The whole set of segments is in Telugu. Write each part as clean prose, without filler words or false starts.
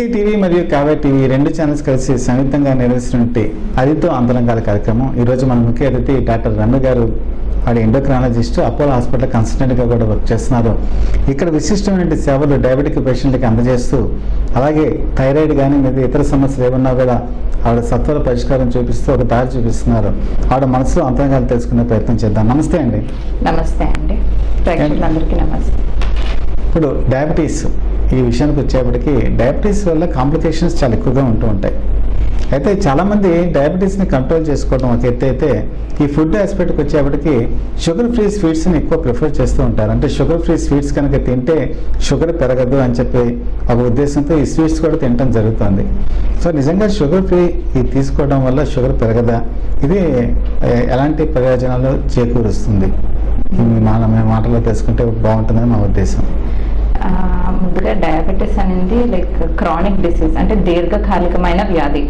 ఈసీ టీవీ మరియు కావే టీవీ రెండు ఛానల్స్ కలిసి సంయుక్తంగా నిర్వహిస్తున్నటువంటి అదితో అంతరంగాల కార్యక్రమం. ఈరోజు మన ముఖ్య అతిథి డాక్టర్ రమ్య గారు. ఆవిడ ఎండోక్రాలజిస్ట్, అపోలో హాస్పిటల్ కన్సల్టెంట్గా కూడా వర్క్ చేస్తున్నారు. ఇక్కడ విశిష్టమైన సేవలు డయాబెటిక్ పేషెంట్లకి అందజేస్తూ, అలాగే థైరాయిడ్ కానీ లేదా ఇతర సమస్యలు ఏమన్నా కూడా ఆవిడ సత్వర పరిష్కారం చూపిస్తూ ఒక దారి చూపిస్తున్నారు. ఆవిడ మనసులో అంతరంగాలు తెలుసుకునే ప్రయత్నం చేద్దాం. నమస్తే అండి. నమస్తే అండి, ప్రేక్షకులందరికీ నమస్తే. ఇప్పుడు డయాబెటీస్ ఈ విషయానికి వచ్చేప్పటికి డయాబెటీస్ వల్ల కాంప్లికేషన్స్ చాలా ఎక్కువగా ఉంటూ ఉంటాయి. అయితే చాలామంది డయాబెటీస్ని కంట్రోల్ చేసుకోవడం ఒక ఎత్తు అయితే, ఈ ఫుడ్ ఆస్పెక్ట్కి వచ్చేప్పటికి షుగర్ ఫ్రీ స్వీట్స్ని ఎక్కువ ప్రిఫర్ చేస్తూ ఉంటారు. అంటే షుగర్ ఫ్రీ స్వీట్స్ కనుక తింటే షుగర్ పెరగదు అని చెప్పి ఒక ఉద్దేశంతో ఈ స్వీట్స్ కూడా తినడం జరుగుతుంది. సో నిజంగా షుగర్ ఫ్రీ ఇది తీసుకోవడం వల్ల షుగర్ పెరగదా? ఇది ఎలాంటి ప్రయోజనాలు చేకూరుస్తుంది? మీ మాటలో తెలుసుకుంటే బాగుంటుందని మా ఉద్దేశం. ముందుగా డయాబెటీస్ అనేది లైక్ క్రానిక్ డిసీజ్, అంటే దీర్ఘకాలికమైన వ్యాధి.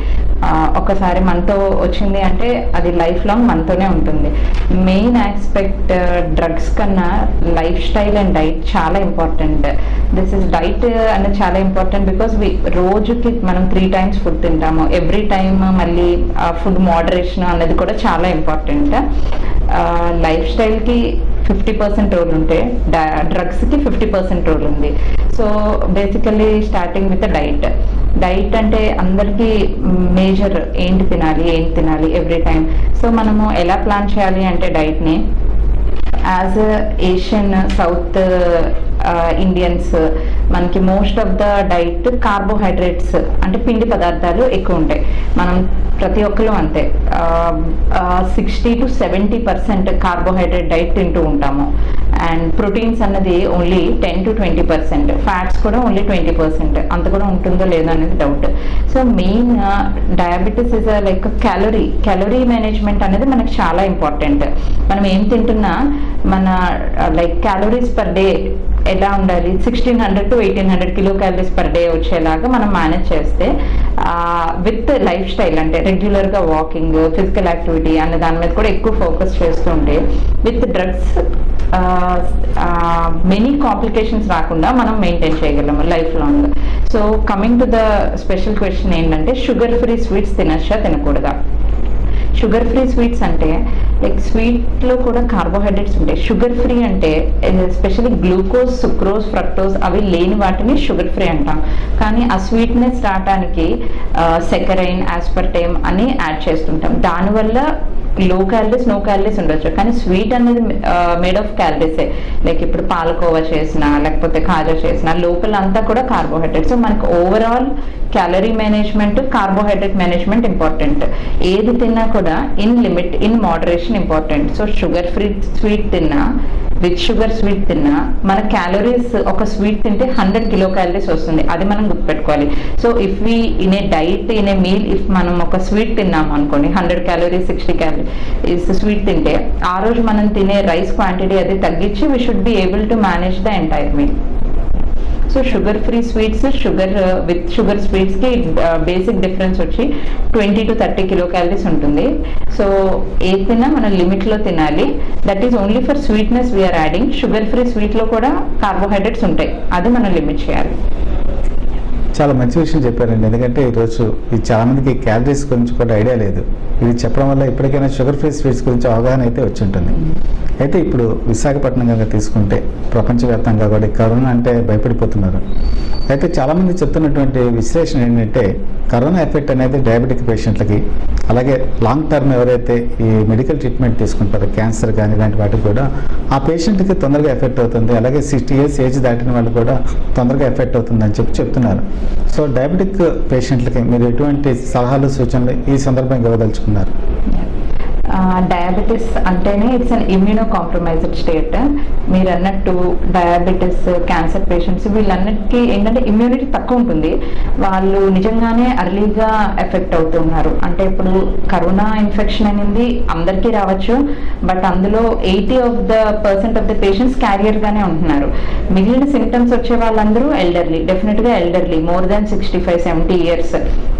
ఒకసారి మనతో వచ్చింది అంటే అది లైఫ్ లాంగ్ మనతోనే ఉంటుంది. మెయిన్ ఆస్పెక్ట్ డ్రగ్స్ కన్నా లైఫ్ స్టైల్ అండ్ డైట్ చాలా ఇంపార్టెంట్. దిస్ ఇస్ డైట్ అనేది చాలా ఇంపార్టెంట్ బికాస్ రోజుకి మనం 3 times ఫుడ్ తింటాము. ఎవ్రీ టైమ్ మళ్ళీ ఫుడ్ మోడరేషన్ అనేది కూడా చాలా ఇంపార్టెంట్. లైఫ్ స్టైల్కి 50% రోల్ ఉంటే డ్రగ్స్కి 50% రోల్ ఉంది. So basically starting with diet అంటే అందరికీ మేజర్ ఏంటి తినాలి ఎవ్రీ టైం. సో మనము ఎలా ప్లాన్ చేయాలి అంటే డైట్ని యాజ్ ఏషియన్ సౌత్ ఇండియన్స్ మనకి most of the diet carbohydrates అంటే పిండి పదార్థాలు ఎక్కువ ఉంటాయి. మనం ప్రతి ఒక్కరు అంతే 60 to 70% కార్బోహైడ్రేట్ డైట్ తింటూ ఉంటాము. అండ్ ప్రోటీన్స్ అన్నది ఓన్లీ 10 to 20%, ఫ్యాట్స్ కూడా ఓన్లీ 20%. అంత కూడా ఉంటుందో లేదో అనేది doubt. So main diabetes is like calorie management అనేది మనకు చాలా ఇంపార్టెంట్. మనం ఏం తింటున్నా మన లైక్ క్యాలరీస్ పర్ డే ఎలా ఉండాలి, 1600 to 1800 kilo calories per day వచ్చేలాగా మనం మేనేజ్ చేస్తే విత్ లైఫ్ స్టైల్ అంటే రెగ్యులర్గా వాకింగ్, ఫిజికల్ యాక్టివిటీ అనే దాని మీద కూడా ఎక్కువ ఫోకస్ చేస్తుంటే విత్ డ్రగ్స్ మెనీ కాంప్లికేషన్స్ రాకుండా మనం మెయింటైన్ చేయగలము life long. So coming to the special question ఏంటంటే షుగర్ ఫ్రీ స్వీట్స్ తినచ్చా తినకూడదా? షుగర్ ఫ్రీ స్వీట్స్ అంటే లైక్ స్వీట్లో కూడా కార్బోహైడ్రేట్స్ ఉంటాయి. షుగర్ ఫ్రీ అంటే ఎస్పెషల్లీ గ్లూకోజ్, సుక్రోజ్, ఫ్రక్టోజ్ అవి లేని వాటిని షుగర్ ఫ్రీ అంటాం. కానీ ఆ స్వీట్నెస్ రావడానికి సెకరైన్, ఆస్పర్టేమ్ అని యాడ్ చేస్తుంటాం. దానివల్ల లో క్యాలరీస్, నో క్యాలరీస్ ఉండొచ్చు. కానీ స్వీట్ అనేది మేడ్ ఆఫ్ క్యాలరీసే. లైక్ ఇప్పుడు పాలకోవా చేసినా లేకపోతే కాజా చేసినా లోపల అంతా కూడా కార్బోహైడ్రేట్. సో మనకు overall calorie management, carbohydrate management important. ఏది తిన్నా కూడా in limit, in moderation important. So sugar free sweet తిన్నా, విత్ షుగర్ స్వీట్ తిన్నా మన క్యాలరీస్, ఒక స్వీట్ తింటే 100 కిలో క్యాలరీస్ వస్తుంది. అది మనం గుర్తుపెట్టుకోవాలి. So if we in a diet, in a meal, if మనం ఒక స్వీట్ తిన్నాము అనుకోండి 100 calories, 60 calories స్వీట్ తింటే ఆ రోజు మనం తినే రైస్ క్వాంటిటీ అది తగ్గించి we should be able to manage the entire meal. So sugar free sweets, sugar with sugar స్వీట్స్కి బేసిక్ డిఫరెన్స్ వచ్చి 20 to 30 కిలో క్యాలరీస్ ఉంటుంది. సో ఏది తిన్నా మనం లిమిట్లో తినాలి. That is only for sweetness we're adding. Sugar free స్వీట్లో కూడా కార్బోహైడ్రేట్స్ ఉంటాయి, అది మనం లిమిట్ చేయాలి. చాలా మంచి విషయం చెప్పారండి. ఎందుకంటే ఈరోజు ఇది చాలామందికి క్యాలరీస్ గురించి కూడా ఐడియా లేదు. ఇది చెప్పడం వల్ల ఇప్పటికైనా షుగర్ ఫ్రీ స్వీట్స్ గురించి అవగాహన అయితే వచ్చి ఉంటుంది. అయితే ఇప్పుడు విశాఖపట్నం కనుక తీసుకుంటే ప్రపంచవ్యాప్తంగా కూడా కరోనా అంటే భయపడిపోతున్నారు. అయితే చాలామంది చెప్తున్నటువంటి విశ్లేషణ ఏంటంటే కరోనా ఎఫెక్ట్ అనేది డయాబెటిక్ పేషెంట్లకి, అలాగే లాంగ్ టర్మ్ ఎవరైతే ఈ మెడికల్ ట్రీట్మెంట్ తీసుకుంటారో క్యాన్సర్ కానీ ఇలాంటి వాటికి కూడా ఆ పేషెంట్కి తొందరగా ఎఫెక్ట్ అవుతుంది. అలాగే 60 years ఏజ్ దాటిన వాళ్ళు కూడా తొందరగా ఎఫెక్ట్ అవుతుంది అని చెప్తున్నారు. సో డయాబెటిక్ పేషెంట్లకి మీరు ఎటువంటి సలహాలు, సూచనలు ఈ సందర్భంగా ఇవ్వదలుచుకున్నారు? డయాబెటీస్ అంటేనే it's an immuno compromised state. మీరు అన్నట్టు డయాబెటీస్, క్యాన్సర్ పేషెంట్స్ వీళ్ళన్నిటికీ ఏంటంటే ఇమ్యూనిటీ తక్కువ ఉంటుంది. వాళ్ళు నిజంగానే అర్లీగా ఎఫెక్ట్ అవుతున్నారు. అంటే ఇప్పుడు కరోనా ఇన్ఫెక్షన్ అనేది అందరికీ రావచ్చు, బట్ అందులో 80% ఆఫ్ ద పేషెంట్స్ క్యారియర్గానే ఉంటున్నారు. మిగిలిన సిమ్టమ్స్ వచ్చే వాళ్ళందరూ డెఫినెట్గా elderly, more than 65-70 years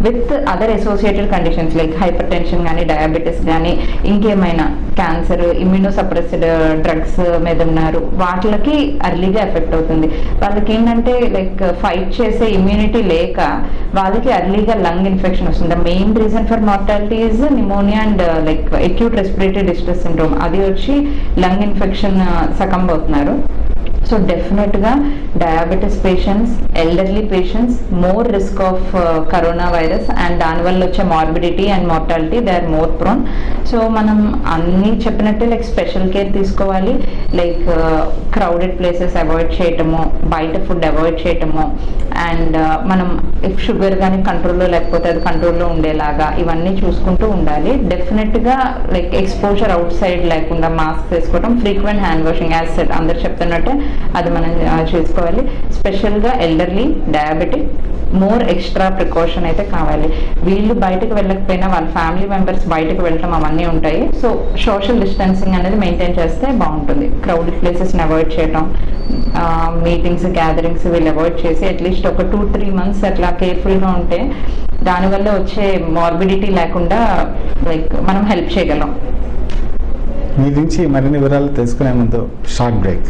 with other associated conditions like hyper tension కానీ, డయాబెటీస్ కానీ, ఇంకా ఇంకేమైనా క్యాన్సర్, ఇమ్యూనోసప్రెస్డ్ డ్రగ్స్ మీద ఉన్నారు, వాటికి అర్లీగా ఎఫెక్ట్ అవుతుంది. వాళ్ళకి ఏంటంటే లైక్ ఫైట్ చేసే ఇమ్యూనిటీ లేక వాళ్ళకి అర్లీగా లంగ్ ఇన్ఫెక్షన్ వస్తుంది. The main reason for mortality is pneumonia and like acute respiratory distress syndrome. అది వచ్చి లంగ్ ఇన్ఫెక్షన్ సకంబ్ అవుతున్నారు. సో డెఫినెట్గా diabetes patients, elderly patients more risk of corona virus and దానివల్ల వచ్చే morbidity and mortality they are more prone. So మనం అన్నీ చెప్పినట్టే లైక్ స్పెషల్ కేర్ తీసుకోవాలి. లైక్ క్రౌడెడ్ ప్లేసెస్ అవాయిడ్ చేయటము, బయట ఫుడ్ అవాయిడ్ చేయటము, అండ్ మనం ఇఫ్ షుగర్ కానీ కంట్రోల్లో లేకపోతే అది కంట్రోల్లో ఉండేలాగా ఇవన్నీ చూసుకుంటూ ఉండాలి. డెఫినెట్గా లైక్ ఎక్స్పోజర్ అవుట్ సైడ్ లేకుండా మాస్క్ వేసుకోవడం, frequent hand washing as said అందరు చెప్తున్నట్టే అది మనం చేసుకోవాలి. స్పెషల్గా elderly, diabetic more extra precaution అయితే కావాలి. వీళ్ళు బయటకు వెళ్ళకపోయినా వాళ్ళ ఫ్యామిలీ మెంబర్స్ బయటకు వెళ్ళటం అవన్నీ ఉంటాయి. సో సోషల్ డిస్టెన్సింగ్ అనేది మెయింటైన్ చేస్తే బాగుంటుంది. క్రౌడెడ్ ప్లేసెస్ని అవాయిడ్ చేయడం, మీటింగ్స్, గ్యాదరింగ్స్ వీళ్ళు అవాయిడ్ చేసి అట్లీస్ట్ ఒక 2-3 months అట్లా కేర్ఫుల్గా ఉంటే దానివల్ల వచ్చే మార్బిడిటీ లేకుండా లైక్ మనం హెల్ప్ చేయగలం. మీ నుంచి మరిన్ని వివరాలు తెలుసుకునే ముందు షార్ట్ బ్రేక్.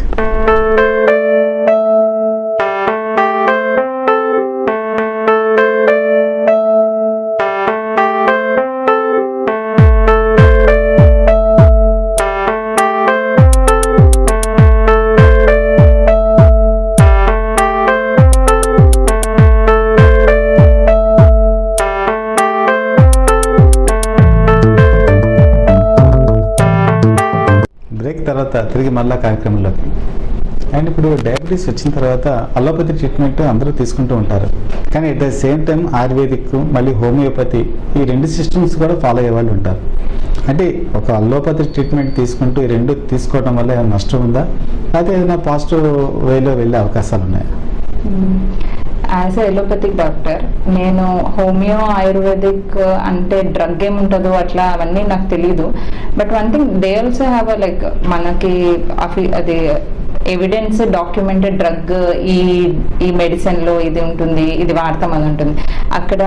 తర్వాత తిరిగి మళ్ళా కార్యక్రమంలోకి. అండ్ ఇప్పుడు డయాబెటీస్ వచ్చిన తర్వాత అలోపతి ట్రీట్మెంట్ అందరూ తీసుకుంటూ ఉంటారు, కానీ at the same time ayurvedic మళ్ళీ హోమియోపతి ఈ 2 సిస్టమ్స్ కూడా ఫాలో అయ్యే వాళ్ళు ఉంటారు. అంటే ఒక అలోపతి ట్రీట్మెంట్ తీసుకుంటూ ఈ 2 తీసుకోవడం వల్ల ఏమైనా నష్టం ఉందా, లేకపోతే ఏదైనా పాజిటివ్ వేలో వెళ్ళే అవకాశాలు ఉన్నాయా? యాజ్ ఎ ఎలోపతిక్ డాక్టర్ నేను హోమియో, ఆయుర్వేదిక్ అంటే డ్రగ్ ఏముంటుందో అట్లా అవన్నీ నాకు తెలీదు. But one thing they also have like మనకి అది ఎవిడెన్స్ డాక్యుమెంటెడ్ డ్రగ్ ఈ మెడిసిన్లో ఇది ఉంటుంది, ఇది వాడతాం అని ఉంటుంది. అక్కడ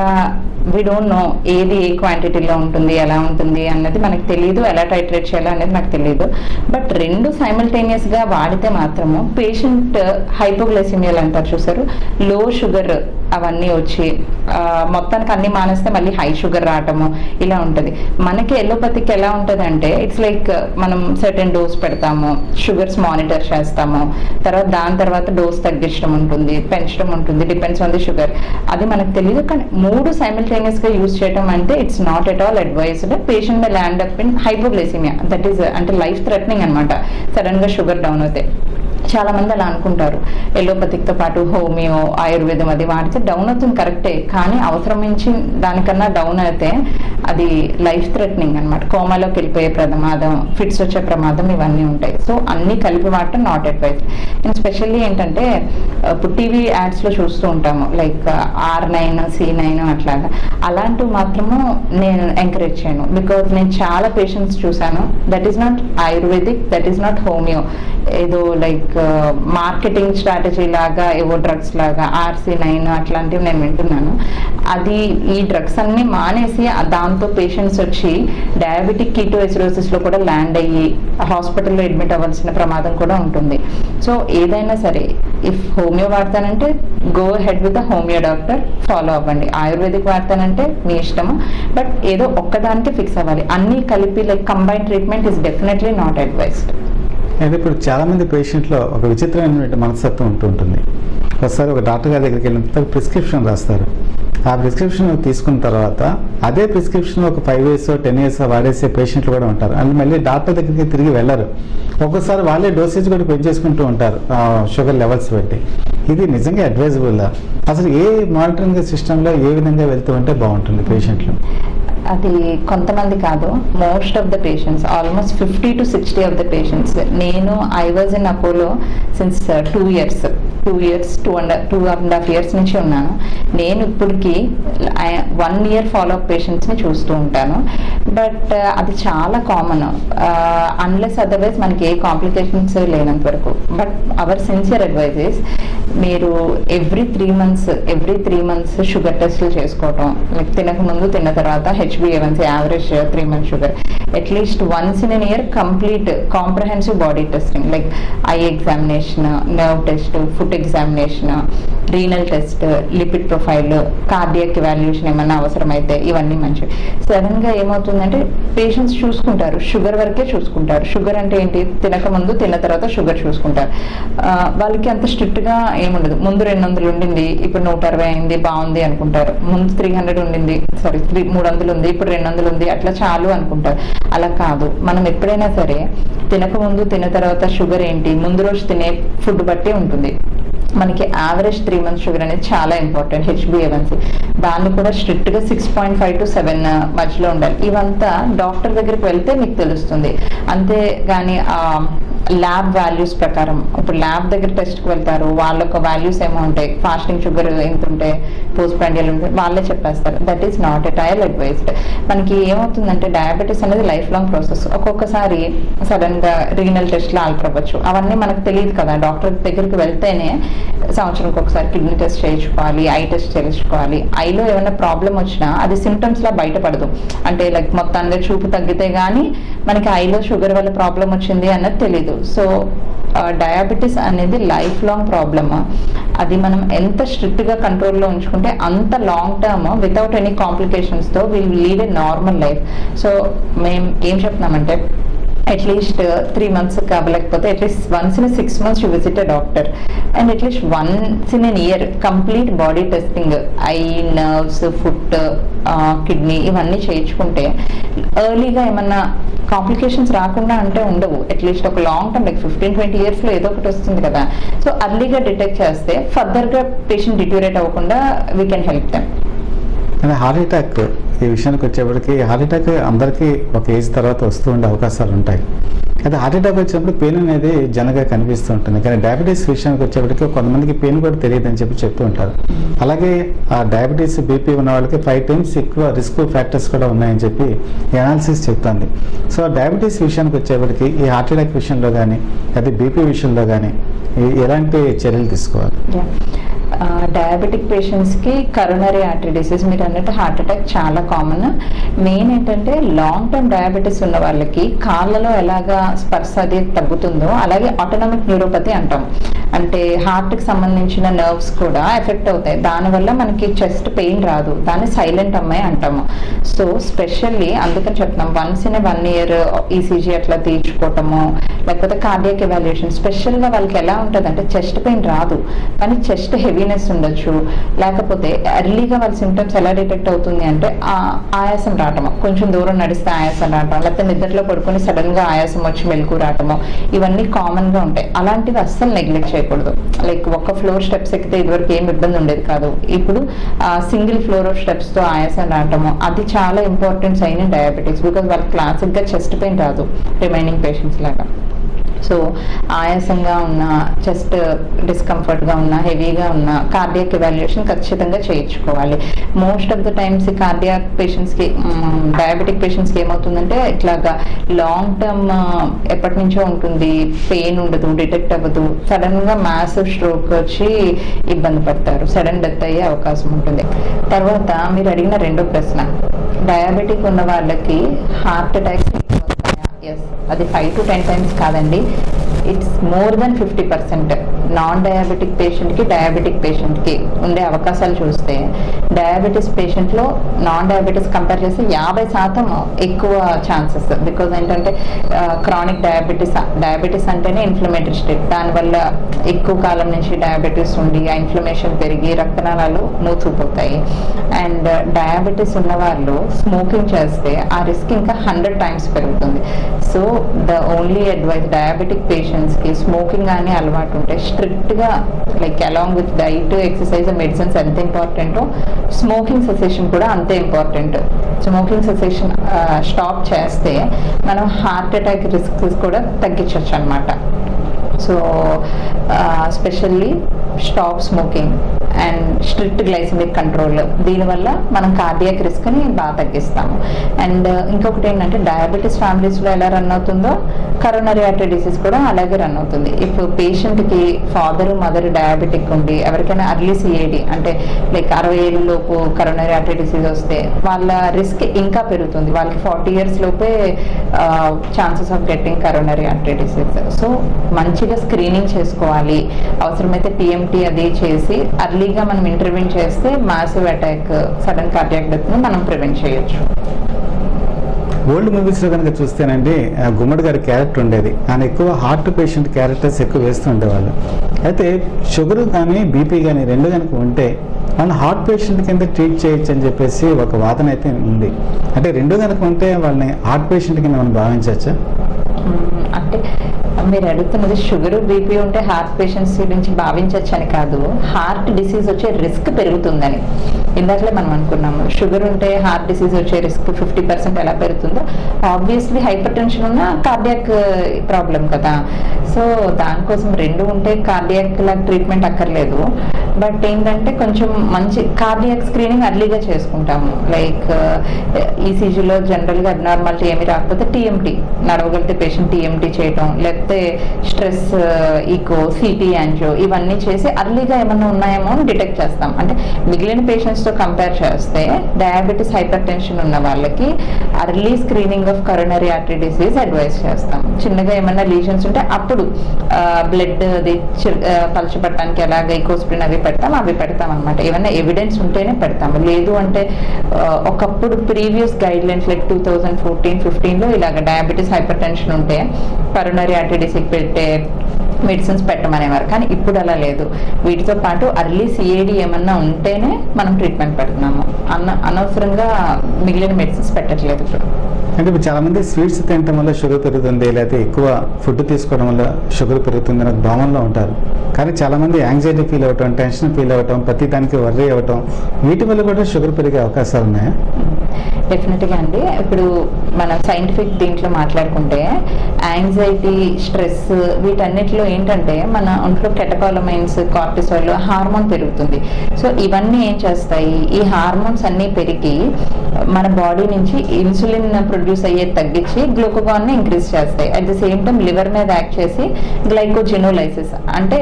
వీ డోంట్ నో ఏది ఏ క్వాంటిటీలో ఉంటుంది, ఎలా ఉంటుంది అన్నది మనకు తెలియదు, ఎలా టైట్రేట్ చేయాలి అనేది నాకు తెలియదు. బట్ 2 సైమల్టేనియస్గా వాడితే మాత్రము పేషెంట్ హైపోగ్లైసిమియాలు అంటారు చూసారు, లో షుగర్ అవన్నీ వచ్చి మొత్తానికి అన్ని మానేస్తే మళ్ళీ హై షుగర్ రావటము ఇలా ఉంటుంది. మనకి ఎలోపతికి ఎలా ఉంటుంది అంటే ఇట్స్ లైక్ మనం సర్టెన్ డోస్ పెడతాము, షుగర్స్ మానిటర్ చేస్తాము, దాని తర్వాత డోస్ తగ్గించడం ఉంటుంది, పెంచడం ఉంటుంది, డిపెండ్స్ ఆన్ ది షుగర్. అది మనకు తెలియదు. కానీ 3 సైమల్టేనియస్ గా యూజ్ చేయడం అంటే it's not at all advised. Patient May land up in hypoglycaemia, that is అంటే లైఫ్ థ్రెటనింగ్ అనమాట. సడన్ గా షుగర్ డౌన్ అవుతాయి. చాలా మంది అలా అనుకుంటారు. ఎలోపతిక్తో పాటు హోమియో, ఆయుర్వేదం అది వాడితే డౌన్ అవుతుంది కరెక్టే, కానీ అవసరం మించి దానికన్నా డౌన్ అయితే అది లైఫ్ థ్రెటనింగ్ అనమాట. కోమాలోకి వెళ్ళిపోయే ప్రమాదం, ఫిట్స్ వచ్చే ప్రమాదం ఇవన్నీ ఉంటాయి. సో అన్ని కలిపి వాడటం నాట్ అడ్వైజ్. అండ్ స్పెషల్లీ ఏంటంటే ఇప్పుడు టీవీ యాడ్స్లో చూస్తూ ఉంటాము లైక్ R9, C9 అట్లాగా, అలాంటివి మాత్రము నేను ఎంకరేజ్ చేయను. బికాజ్ నేను చాలా పేషెంట్స్ చూశాను, that is not ayurvedic, that is not homeo, ఏదో లైక్ మార్కెటింగ్ స్ట్రాటజీ లాగా ఏవో డ్రగ్స్ లాగా RC9 అట్లాంటివి నేను వింటున్నాను. అది ఈ డ్రగ్స్ అన్ని మానేసి దాంతో పేషెంట్స్ వచ్చి డయాబెటిక్ కీటోఎసిడోసిస్ లో కూడా ల్యాండ్ అయ్యి హాస్పిటల్లో అడ్మిట్ అవ్వాల్సిన ప్రమాదం కూడా ఉంటుంది. సో ఏదైనా సరే ఇఫ్ హోమియో వాడతానంటే go ahead with the homeo doctor, follow అవ్వండి. ఆయుర్వేదిక్ వాడతానంటే మీ ఇష్టము, బట్ ఏదో ఒక్కదానికి ఫిక్స్ అవ్వాలి. అన్ని కలిపి like combine treatment is definitely not advised. అయితే ఇప్పుడు చాలామంది పేషెంట్లో ఒక విచిత్రమైన మనస్తత్వం ఉంటుంది. ఒకసారి ఒక డాక్టర్ గారి దగ్గరికి వెళ్ళినంత ప్రిస్క్రిప్షన్ రాస్తారు. ఆ ప్రిస్క్రిప్షన్ తీసుకున్న తర్వాత అదే ప్రిస్క్రిప్షన్ ఒక 5 years 10 years వాడేసే పేషెంట్లు కూడా ఉంటారు. అండ్ మళ్ళీ డాక్టర్ దగ్గరికి తిరిగి వెళ్ళరు. ఒక్కోసారి వాళ్ళే డోసేజ్ కూడా పెంచేసుకుంటూ ఉంటారు షుగర్ లెవెల్స్ బట్టి. ఇది నిజంగా అడ్వైజబుల్లా? అసలు ఏ మానిటరింగ్ సిస్టంలో ఏ విధంగా వెళ్తూ ఉంటే బాగుంటుంది పేషెంట్లు? అది కొంతమంది కాదు, most of the patients, almost 50 to 60 of the patients. నేను I was in Apollo since 2 years, 2.5 years నుంచి ఉన్నాను. నేను ఇప్పటికి 1 year ఫాలోఅప్ పేషెంట్స్ని చూస్తూ ఉంటాను. బట్ అది చాలా కామన్, అన్లెస్ అదర్వైజ్ మనకి ఏ కాంప్లికేషన్స్ లేనంత వరకు. But our sincere advice is మీరు ఎవ్రీ 3 months షుగర్ టెస్ట్లు చేసుకోవటం, లైక్ తినకముందు తిన్న తర్వాత HbA1c average 3 months sugar, at least once in an year complete comprehensive body testing, like eye examination, nerve test, foot examination, renal test, lipid profile, cardiac evaluation ఏమన్నా అవసరమైతే ఇవన్నీ మంచివి. సడన్ గా ఏమవుతుందంటే పేషెంట్స్ చూసుకుంటారు, షుగర్ వరకే చూసుకుంటారు. షుగర్ అంటే ఏంటి, తినకముందు తిన్న తర్వాత షుగర్ చూసుకుంటారు. వాళ్ళకి అంత స్ట్రిక్ట్ గా ఏముండదు. ముందు 200 ఉండింది, ఇప్పుడు 160 అయింది, బాగుంది అనుకుంటారు. ముందు 300 ఉండింది, 300 ఉంది, ఇప్పుడు 200 ఉంది, అట్లా చాలు అనుకుంటారు. అలా కాదు. మనం ఎప్పుడైనా సరే తినకముందు తిన్న తర్వాత షుగర్ ఏంటి, ముందు రోజు తినే ఫుడ్ బట్టి ఉంటుంది. మనకి యావరేజ్ 3 months షుగర్ అనేది చాలా ఇంపార్టెంట్. HbA1c దాన్ని కూడా స్ట్రిక్ట్ గా 6.5 to 7 మధ్యలో ఉండాలి. ఇవంతా డాక్టర్ దగ్గరికి వెళ్తే మీకు తెలుస్తుంది. అంతేగాని ల్యాబ్ వాల్యూస్ ప్రకారం, ఇప్పుడు ల్యాబ్ దగ్గర టెస్ట్కి వెళ్తారు, వాళ్ళొక వాల్యూస్ ఏమో ఉంటాయి, ఫాస్టింగ్ షుగర్ ఎంత ఉంటే, పోస్ట్ ప్రాండియల్ ఉంటే వాళ్ళే చెప్పేస్తారు. That is not at all advised. మనకి ఏమవుతుందంటే డయాబెటీస్ అనేది లైఫ్ లాంగ్ ప్రాసెస్. ఒక్కొక్కసారి సడన్ గా రీనల్ టెస్ట్లు ఆల్టర్ అవ్వచ్చు. అవన్నీ మనకు తెలియదు కదా. డాక్టర్ దగ్గరికి వెళ్తేనే సంవత్సరంకి ఒకసారి కిడ్నీ టెస్ట్ చేయించుకోవాలి, ఐ టెస్ట్ చేయించుకోవాలి. ఐలో ఏమైనా ప్రాబ్లం వచ్చినా అది సిమ్టమ్స్ లా బయటపడదు. అంటే లైక్ మొత్తాన్ని చూపు తగ్గితే గానీ మనకి ఐలో షుగర్ వల్ల ప్రాబ్లం వచ్చింది అన్నది తెలీదు. సో డయాబెటీస్ అనేది లైఫ్ లాంగ్ ప్రాబ్లమ్. అది మనం ఎంత స్ట్రిక్ట్ గా కంట్రోల్లో ఉంచుకుంటే అంత long term without any complications తో will lead a normal life. So మేము ఏం చెప్తున్నామంటే అట్లీస్ట్ 3 months లేకపోతే at least once in 6 months you visit a doctor, and at least once in an year complete body testing, eye, nerves, foot, kidney ఇవన్నీ చేయించుకుంటే ఎర్లీగా ఏమన్నా కాంప్లికేషన్స్ రాకుండా అంటే ఉండవు. అట్లీస్ట్ ఒక లాంగ్ టర్మ్ లైక్ 15-20 years లో ఏదో ఒకటి వస్తుంది కదా. సో అర్లీగా డిటెక్ట్ చేస్తే ఫర్దర్గా పేషెంట్ డిట్యూరేట్ అవ్వకుండా వీ కెన్ హెల్ప్ దెమ్. అంటే హార్ట్ అటాక్ ఈ విషయానికి వచ్చేప్పటికి హార్ట్ అటాక్ అందరికీ ఒక ఏజ్ తర్వాత వస్తూ ఉండే అవకాశాలు ఉంటాయి. అయితే హార్ట్ అటాక్ వచ్చినప్పుడు పెయిన్ అనేది జనగా కనిపిస్తూ ఉంటుంది. కానీ డయాబెటీస్ విషయానికి వచ్చేప్పటికి కొంతమందికి పెయిన్ కూడా తెలియదు అని చెప్పి చెప్తూ ఉంటారు. అలాగే ఆ డయాబెటీస్ బీపీ ఉన్న వాళ్ళకి 5 times ఎక్కువ రిస్క్ ఫ్యాక్టర్స్ కూడా ఉన్నాయని చెప్పి ఈ అనాలిసిస్ చెప్తుంది. సో డయాబెటీస్ విషయానికి వచ్చేప్పటికి ఈ హార్ట్ అటాక్ విషయంలో కానీ అదే బీపీ విషయంలో కానీ ఎలాంటి చర్యలు తీసుకోవాలి? డయాబెటిక్ పేషెంట్స్కి కరోనరీ ఆర్టరీ డిసీజ్, మీరు అన్నట్టు హార్ట్ అటాక్ చాలా కామన్. మెయిన్ ఏంటంటే లాంగ్ టర్మ్ డయాబెటీస్ ఉన్న వాళ్ళకి కాళ్ళలో ఎలాగా స్పర్శ అది తగ్గుతుందో అలాగే ఆటోనామిక్ న్యూరోపతి అంటాం. అంటే హార్ట్కి సంబంధించిన నర్వ్స్ కూడా ఎఫెక్ట్ అవుతాయి. దానివల్ల మనకి చెస్ట్ పెయిన్ రాదు, దాన్ని సైలెంట్ అమ్మాయి అంటాము. సో స్పెషల్లీ అందుకని చెప్తున్నాం వన్స్ ఇన్ 1 year ఈసీజీ అట్లా తీర్చుకోవటము, లేకపోతే కార్డియాక్ ఎవాల్యుయేషన్. స్పెషల్గా వాళ్ళకి ఎలా ఉంటుంది అంటే చెస్ట్ పెయిన్ రాదు, కానీ చెస్ట్ హెవీనెస్ ఉండొచ్చు. లేకపోతే ఎర్లీగా వాళ్ళ సిమ్టమ్స్ ఎలా డిటెక్ట్ అవుతుంది అంటే ఆయాసం రావటము, కొంచెం దూరం నడిస్తే ఆయాసం రావటం, లేకపోతే నిద్రలో పడుకొని సడన్ గా ఆయాసం వచ్చి మెలకు రావటము, ఇవన్నీ కామన్ గా ఉంటాయి. అలాంటివి అస్సలు నెగ్లెక్ట్ చేయకూడదు. లైక్ ఒక ఫ్లోర్ స్టెప్స్ ఎక్కితే ఇదివరకు ఏం ఇబ్బంది ఉండేది కాదు, ఇప్పుడు సింగిల్ ఫ్లోర్ ఆఫ్ స్టెప్స్ తో ఆయాసం రావటము అది చాలా important sign in diabetics. Because వాళ్ళకి క్లాసిక్ గా చెస్ట్ పెయిన్ రాదు రిమైనింగ్ పేషెంట్స్ లాగా. సో ఆయాసంగా ఉన్న, చెస్ట్ డిస్కంఫర్ట్గా ఉన్న, హెవీగా ఉన్న కార్డియాక్ ఎవాల్యుయేషన్ ఖచ్చితంగా చేయించుకోవాలి. మోస్ట్ ఆఫ్ ద టైమ్స్ ఈ కార్డియాక్ పేషెంట్స్కి, డయాబెటిక్ పేషెంట్స్కి ఏమవుతుందంటే ఇట్లాగా లాంగ్ టర్మ్ ఎప్పటి నుంచో ఉంటుంది, పెయిన్ ఉండదు, డిటెక్ట్ అవ్వదు, సడన్గా మ్యాసివ్ స్ట్రోక్ వచ్చి ఇబ్బంది పడతారు, సడన్ డెత్ అయ్యే అవకాశం ఉంటుంది. తర్వాత మీరు అడిగిన రెండో ప్రశ్న, డయాబెటిక్ ఉన్న వాళ్ళకి హార్ట్ అటాక్స్ ఎస్, అది 5 to 10 times కాదండి, it's more than 50%. Non diabetic పేషెంట్కి డయాబెటిక్ పేషెంట్కి ఉండే అవకాశాలు చూస్తే డయాబెటీస్ పేషెంట్లో నాన్ డయాబెటీస్ కంపేర్ చేస్తే 50% ఎక్కువ ఛాన్సెస్. బికాజ్ ఏంటంటే క్రానిక్ డయాబెటీస్ అంటేనే ఇన్ఫ్లమేటరీ స్టేట్, దానివల్ల ఎక్కువ కాలం నుంచి డయాబెటీస్ ఉండి ఆ ఇన్ఫ్లమేషన్ పెరిగి రక్తనాళాలు మూసుకుపోతాయి. అండ్ డయాబెటీస్ ఉన్న వాళ్ళు స్మోకింగ్ చేస్తే ఆ రిస్క్ ఇంకా 100 times పెరుగుతుంది. So the only advice diabetic పేషెంట్స్కి స్మోకింగ్ కానీ అలవాటు ఉంటే స్ట్రిక్ట్గా like along with diet, exercise, medicines ఎంత ఇంపార్టెంటో స్మోకింగ్ సెసేషన్ కూడా అంతే ఇంపార్టెంట్. స్మోకింగ్ సెసేషన్ స్టాప్ చేస్తే మనం హార్ట్ అటాక్ రిస్క్ కూడా తగ్గించవచ్చు అనమాట. So specially stop smoking and strict glycemic control, దీనివల్ల మనం కార్డియాక్ రిస్క్ని బాగా తగ్గిస్తాము. అండ్ ఇంకొకటి ఏంటంటే డయాబెటీస్ ఫ్యామిలీస్లో ఎలా రన్ అవుతుందో కరోనరీ ఆర్టరీ డిసీజ్ కూడా అలాగే రన్ అవుతుంది. ఇప్పుడు పేషెంట్కి ఫాదర్ మదర్ డయాబెటిక్ ఉండి ఎవరికైనా అర్లీ సిఏడి అంటే లైక్ 60 ఏళ్ళ లోపు కరోనరీ ఆర్టరీ డిసీజ్ వస్తే వాళ్ళ రిస్క్ ఇంకా పెరుగుతుంది. వాళ్ళకి 40 years లోపే chances of getting coronary artery disease. So మంచిగా స్క్రీనింగ్ చేసుకోవాలి, అవసరమైతే టీఎంటీ అది చేసి అర్లీగా మనం ఇంటర్వ్యూన్ చేస్తే మాసివ్ అటాక్ సడన్ కార్డియాక్ డెత్ని మనం ప్రివెంట్ చేయొచ్చు. ఓల్డ్ మూవీస్లో కనుక చూస్తేనండి గుమ్మడి గారి క్యారెక్టర్ ఉండేది. ఆయన ఎక్కువ హార్ట్ పేషెంట్ క్యారెక్టర్స్ ఎక్కువ వేస్తూ ఉండేవాళ్ళు. అయితే షుగర్ కానీ బీపీ కానీ రెండు కనుక ఉంటే వాళ్ళని హార్ట్ పేషెంట్ కింద ట్రీట్ చేయొచ్చు అని చెప్పేసి ఒక వాదన అయితే ఉంది. అంటే రెండు కనుక ఉంటే వాళ్ళని హార్ట్ పేషెంట్ కింద మనం భావించవచ్చా? అంటే మీరు అడుగుతున్నది షుగర్ బీపీ ఉంటే హార్ట్ పేషెంట్స్ గురించి భావించవచ్చు అని కాదు, హార్ట్ డిసీజ్ వచ్చే రిస్క్ పెరుగుతుందని. ఇందాకలే మనం అనుకున్నాము షుగర్ ఉంటే హార్ట్ డిసీజ్ వచ్చే రిస్క్ 50% ఎలా పెరుగుతుందో, ఆబ్వియస్లీ హైపర్ టెన్షన్ ఉన్న కార్డియాక్ ప్రాబ్లం కదా. సో దానికోసం రెండు ఉంటే కార్డియాక్ లా ట్రీట్మెంట్ అక్కర్లేదు. బట్ ఏంటంటే కొంచెం మంచి కార్డియాక్ స్క్రీనింగ్ అర్లీగా చేసుకుంటాము. లైక్ ఈసీజీలో జనరల్గా అబ్నార్మాలిటీ ఏమి రాకపోతే టీఎంటీ, నడవగలిగితే పేషెంట్ టీఎంటీ చేయటం, లేకపోతే స్ట్రెస్ ఈకో, సిటీ యాంజియో ఇవన్నీ చేసి అర్లీగా ఏమన్నా ఉన్నాయేమో అని డిటెక్ట్ చేస్తాం. అంటే మిగిలిన పేషెంట్స్తో కంపేర్ చేస్తే డయాబెటీస్ హైపర్ టెన్షన్ ఉన్న వాళ్ళకి early screening of coronary artery disease advice చేస్తాం. చిన్నగా ఏమన్నా లీజన్స్ ఉంటే అప్పుడు బ్లడ్ అది పలచబట్టడానికి ఎలా గైకోస్ప్రిన్ అవి పెడతాం అనమాట. ఏమన్నా ఎవిడెన్స్ ఉంటేనే పెడతాము. లేదు అంటే ఒకప్పుడు ప్రీవియస్ గైడ్ లైన్స్ లైక్ 2014-15లో ఇలాగ డయాబెటీస్ హైపర్ టెన్షన్ ఉంటే కరోనరీ ఆర్టరీ డిసీజ్ పెట్టే మెడిసిన్స్ పెట్టమనేవారు. కానీ ఇప్పుడు అలా లేదు. వీటితో పాటు అర్లీ సిఏడి ఏమన్నా ఉంటేనే మనం ట్రీట్మెంట్ పెడుతున్నాము. అనవసరంగా మిగిలిన మెడిసిన్స్ పెట్టట్లేదు ఇప్పుడు. అంటే ఇప్పుడు చాలామంది స్వీట్స్ తినడం వల్ల షుగర్ పెరుగుతుంది, లేకపోతే ఎక్కువ ఫుడ్ తీసుకోవడం వల్ల షుగర్ పెరుగుతుంది అనే భావనలో ఉంటారు. కానీ చాలామంది యాంగ్జైటీ ఫీల్ అవ్వటం, టెన్షన్ ఫీల్ అవ్వటం, ప్రతి దానికి వర్రీ అవ్వటం, వీటి వల్ల కూడా షుగర్ పెరిగే అవకాశాలు ఉన్నాయా? డెఫినెట్గా అండి. ఇప్పుడు మనం సైంటిఫిక్ దీంట్లో మాట్లాడుకుంటే యాంగ్జైటీ, స్ట్రెస్ వీటన్నిటిలో ఏంటంటే మన ఒంట్లో కెటకాలమైన్స్, కార్టిసాల్ హార్మోన్ పెరుగుతుంది. సో ఇవన్నీ ఏం చేస్తాయి, ఈ హార్మోన్స్ అన్నీ పెరిగి మన బాడీ నుంచి ఇన్సులిన్ ప్రొడ్యూస్ అయ్యేది తగ్గించి గ్లూకోగాన్ని ఇంక్రీజ్ చేస్తాయి. At the same time liver మీద యాక్ట్ చేసి గ్లైకోజినోలైసిస్ అంటే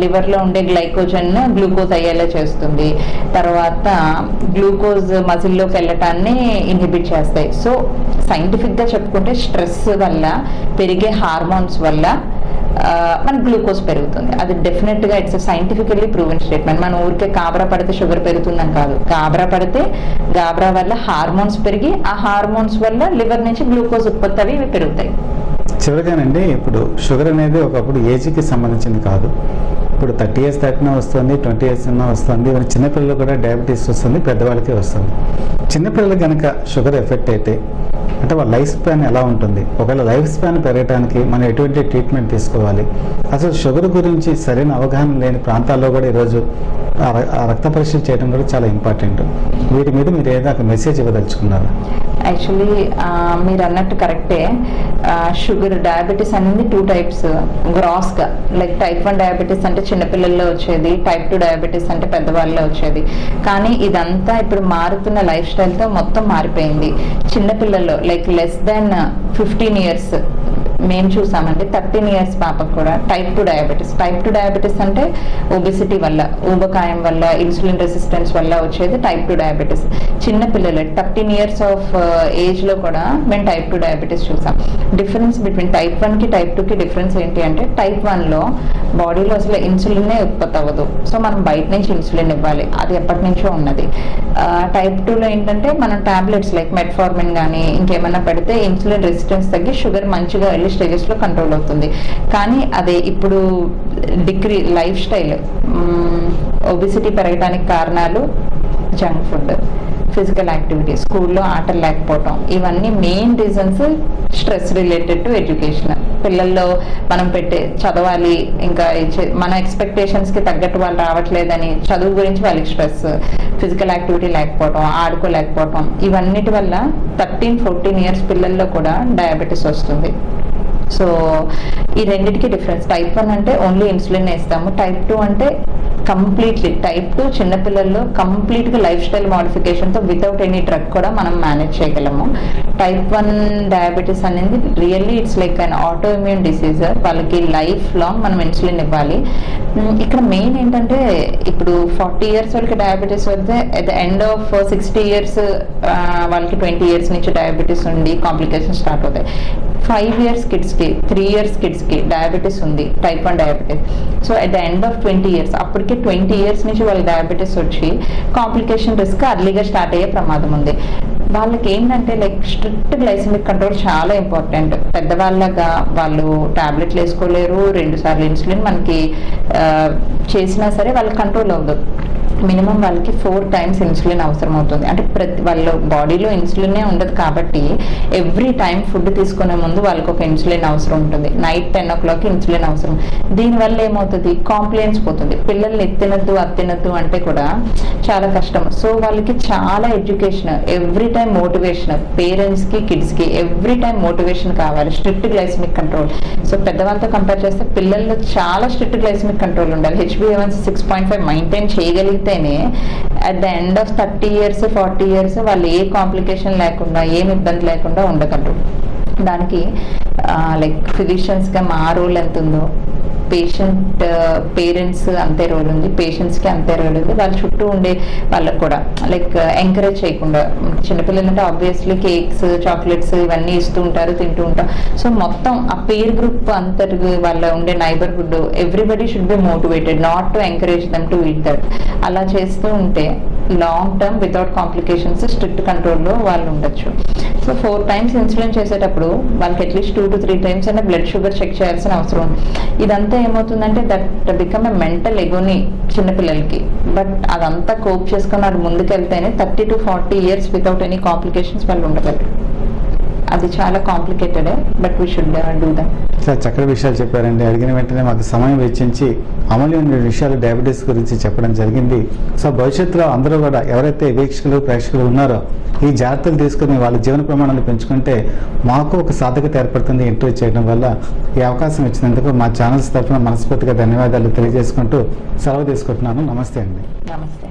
లివర్లో ఉండే గ్లైకోజన్ గ్లూకోజ్ అయ్యేలా చేస్తుంది. తర్వాత గ్లూకోజ్ మజిల్లోకి వెళ్ళటాన్ని ఇన్హిబిట్ చేస్తాయి. సో సైంటిఫిక్గా చెప్పుకుంటే స్ట్రెస్ వల్ల పెరిగే హార్మోన్స్ వల్ల మన గ్లూకోజ్ పెరుగుతుంది. అది డెఫినెట్గా ఇట్స్ సైంటిఫికల్లీ ప్రూవెన్ స్టేట్మెంట్. మన ఊరికే గాబరా పడితే షుగర్ పెరుగుతుందని కాదు. గాబరా పడితే గాబరా వల్ల హార్మోన్స్ పెరిగి ఆ హార్మోన్స్ వల్ల లివర్ నుంచి గ్లూకోజ్ ఉత్పత్తి అవి పెరుగుతాయి. చివరిగానండి, ఇప్పుడు షుగర్ అనేది ఒకప్పుడు ఏజ్కి సంబంధించింది కాదు. ఇప్పుడు 30 years దాటినా వస్తుంది, 20 years ఉన్నా వస్తుంది. మన చిన్నపిల్లలు కూడా డయాబెటీస్ వస్తుంది, పెద్దవాళ్ళకే వస్తుంది. చిన్నపిల్లలు కనుక షుగర్ ఎఫెక్ట్ అయితే అంటే వాళ్ళ లైఫ్ స్పాన్ ఎలా ఉంటుంది? ఒకవేళ లైఫ్ స్పాన్ పెరగడానికి మనం ఎటువంటి ట్రీట్మెంట్ తీసుకోవాలి? అసలు షుగర్ గురించి సరైన అవగాహన లేని ప్రాంతాల్లో కూడా ఈరోజు రక్త పరీక్షలు చేయడం కూడా చాలా ఇంపార్టెంట్. వీటి మీద మీరు ఏదో ఒక మెసేజ్ ఇవ్వదలుచుకున్నారా? యాక్చువల్లీ మీరు అన్నట్టు కరెక్టే. షుగర్ డయాబెటీస్ అనేది 2 types గ్రాస్గా. లైక్ type 1 డయాబెటీస్ అంటే చిన్నపిల్లల్లో వచ్చేది, type 2 డయాబెటీస్ అంటే పెద్దవాళ్ళలో వచ్చేది. కానీ ఇదంతా ఇప్పుడు మారుతున్న లైఫ్ స్టైల్తో మొత్తం మారిపోయింది. చిన్నపిల్లల్లో లైక్ less than 15 years మేము చూసామండి. 13 years పాపకు కూడా type 2 డయాబెటీస్. type 2 డయాబెటీస్ అంటే ఒబెసిటీ వల్ల, ఊబకాయం వల్ల, ఇన్సులిన్ రెసిస్టెన్స్ వల్ల వచ్చేది type 2 డయాబెటీస్. చిన్నపిల్లలు 13 years ఆఫ్ ఏజ్లో కూడా మేము type 2 డయాబెటీస్ చూసాం. డిఫరెన్స్ బిట్వీన్ type 1కి type 2కి డిఫరెన్స్ ఏంటి అంటే type 1లో బాడీలో అసలు ఇన్సులిన్నే ఉత్పత్తి అవ్వదు. సో మనం బయట నుంచి ఇన్సులిన్ ఇవ్వాలి, అది ఎప్పటి నుంచో ఉన్నది. type 2లో ఏంటంటే మనం టాబ్లెట్స్ లైక్ మెట్ఫార్మిన్ కానీ ఇంకేమైనా పెడితే ఇన్సులిన్ రెసిస్టెన్స్ తగ్గి షుగర్ మంచిగా ఎర్లీ స్టేజెస్లో కంట్రోల్ అవుతుంది. కానీ అదే ఇప్పుడు లైఫ్ స్టైల్ ఒబిసిటీ పెరగడానికి కారణాలు జంక్ ఫుడ్, ఫిజికల్ యాక్టివిటీ, స్కూల్లో ఆటలు లేకపోవటం, ఇవన్నీ main reasons. Stress related to education. పిల్లల్లో మనం చదవాలి, ఇంకా మన ఎక్స్పెక్టేషన్స్కి తగ్గట్టు వాళ్ళు రావట్లేదని చదువు గురించి వాళ్ళకి స్ట్రెస్, ఫిజికల్ యాక్టివిటీ లేకపోవటం, ఆడుకోలేకపోవటం, ఇవన్నిటి వల్ల 13-14 years పిల్లల్లో కూడా డయాబెటీస్ వస్తుంది. సో ఈ రెండింటికి డిఫరెన్స్. type 1 అంటే ఓన్లీ ఇన్సులిన్ వేస్తాము, type 2 అంటే కంప్లీట్లీ టైప్ 2 చిన్నపిల్లల్లో కంప్లీట్గా లైఫ్ స్టైల్ మోడిఫికేషన్తో వితౌట్ ఎనీ డ్రగ్ కూడా మనం మేనేజ్ చేయగలము. టైప్ 1 డయాబెటీస్ అనేది really it's like an auto immune disease. వాళ్ళకి లైఫ్ లాంగ్ మనం ఇన్సులిన్ ఇవ్వాలి. ఇక్కడ మెయిన్ ఏంటంటే ఇప్పుడు 40 years వాళ్ళకి డయాబెటీస్ వస్తే at the end of 60 years వాళ్ళకి 20 years నుంచి డయాబెటీస్ ఉండి కాంప్లికేషన్ స్టార్ట్ అవుతాయి. 5 years కిడ్స్కి 3 years కిడ్స్కి డయాబెటీస్ ఉంది, type 1 diabetes. So at the end of 20 years అప్పటికి 20 years నుంచి వాళ్ళకి డయాబెటీస్ వచ్చి కాంప్లికేషన్ రిస్క్ అర్లీగా స్టార్ట్ అయ్యే ప్రమాదం ఉంది. వాళ్ళకి ఏంటంటే లైక్ స్ట్రిక్ట్ గ్లైసెమిక్ కంట్రోల్ చాలా ఇంపార్టెంట్. పెద్దవాళ్ళగా వాళ్ళు టాబ్లెట్లు వేసుకోలేరు, 2 సార్లు ఇన్సులిన్ మనకి చేసినా సరే వాళ్ళకి కంట్రోల్ అవ్వదు. మినిమం వాళ్ళకి 4 times ఇన్సులిన్ అవసరం అవుతుంది. అంటే వాళ్ళ బాడీలో ఇన్సులినే ఉండదు కాబట్టి ఎవ్రీ టైం ఫుడ్ తీసుకునే ముందు వాళ్ళకి ఒక ఇన్సులిన్ అవసరం ఉంటుంది. నైట్ 10 o'clock ఇన్సులిన్ అవసరం. దీనివల్ల ఏమవుతుంది, కాంప్లైన్స్ పోతుంది. పిల్లల్ని ఎత్తినద్దు అత్తినద్దు అంటే కూడా చాలా కష్టం. సో వాళ్ళకి చాలా ఎడ్యుకేషన్, ఎవ్రీ టైం మోటివేషన్, పేరెంట్స్కి కిడ్స్కి ఎవ్రీ టైం మోటివేషన్ కావాలి. Strict glycemic control. సో పెద్దవాళ్ళతో కంపేర్ చేస్తే పిల్లల్లో చాలా స్ట్రిక్ట్ గ్లైసెమిక్ కంట్రోల్ ఉండాలి. HbA1c 6.5 మెయింటైన్ చేయగలిగితే at the end of 30 years 40 years వాళ్ళు ఏ కాంప్లికేషన్ లేకుండా ఏమి ఇబ్బంది లేకుండా ఉండగలరు. దానికి లైక్ ఫిజిషియన్స్గా మా రోల్ ఎంత ఉందో పేరెంట్స్ అంతే రోల్ ఉంది, పేషెంట్స్కి అంతే రోల్ ఉంది. వాళ్ళ చుట్టూ ఉండే వాళ్ళకు కూడా లైక్ ఎంకరేజ్ చేయకుండా, చిన్నపిల్లలు అంటే ఆబ్వియస్లీ కేక్స్ చాక్లెట్స్ ఇవన్నీ ఇస్తూ ఉంటారు, తింటూ ఉంటారు. సో మొత్తం ఆ పేర్ గ్రూప్ అంతటి వాళ్ళ ఉండే neighbourhood everybody should be motivated not to encourage them to eat that. అలా చేస్తూ ఉంటే long term without complications strict కంట్రోల్లో వాళ్ళు ఉండొచ్చు. సో 4 times ఇన్సులిన్ చేసేటప్పుడు వాళ్ళకి అట్లీస్ట్ 2 to 3 times అయినా బ్లడ్ షుగర్ చెక్ చేయాల్సిన అవసరం ఉంది. ఇదంతా ఏమవుతుందంటే దట్ బికమ్ ఎ మెంటల్ ఎగోని చిన్నపిల్లలకి. బట్ అదంతా కోప్ చేసుకుని అది ముందుకెళ్తేనే 30 to 40 years without any complications వాళ్ళు ఉండగలరు. అది చాలా complicated, but we should do that. చాలా చక్కటి విషయాలు చెప్పారండి. అడిగిన వెంటనే మాకు సమయం వెచ్చించి అమూల్యమైన విషయాలు డయాబెటీస్ గురించి చెప్పడం జరిగింది. సో భవిష్యత్తులో అందరూ కూడా ఎవరైతే వీక్షకులు ప్రేక్షకులు ఉన్నారో ఈ జాగ్రత్తలు తీసుకుని వాళ్ళ జీవన ప్రమాణాలు పెంచుకుంటే మాకు ఒక సాధకత ఏర్పడుతుంది. ఇంటర్వ్యూ చేయడం వల్ల ఈ అవకాశం ఇచ్చినందుకు మా ఛానల్స్ తరఫున మనస్ఫూర్తిగా ధన్యవాదాలు తెలియజేసుకుంటూ సెలవు తీసుకుంటున్నాను. నమస్తే అండి. నమస్తే.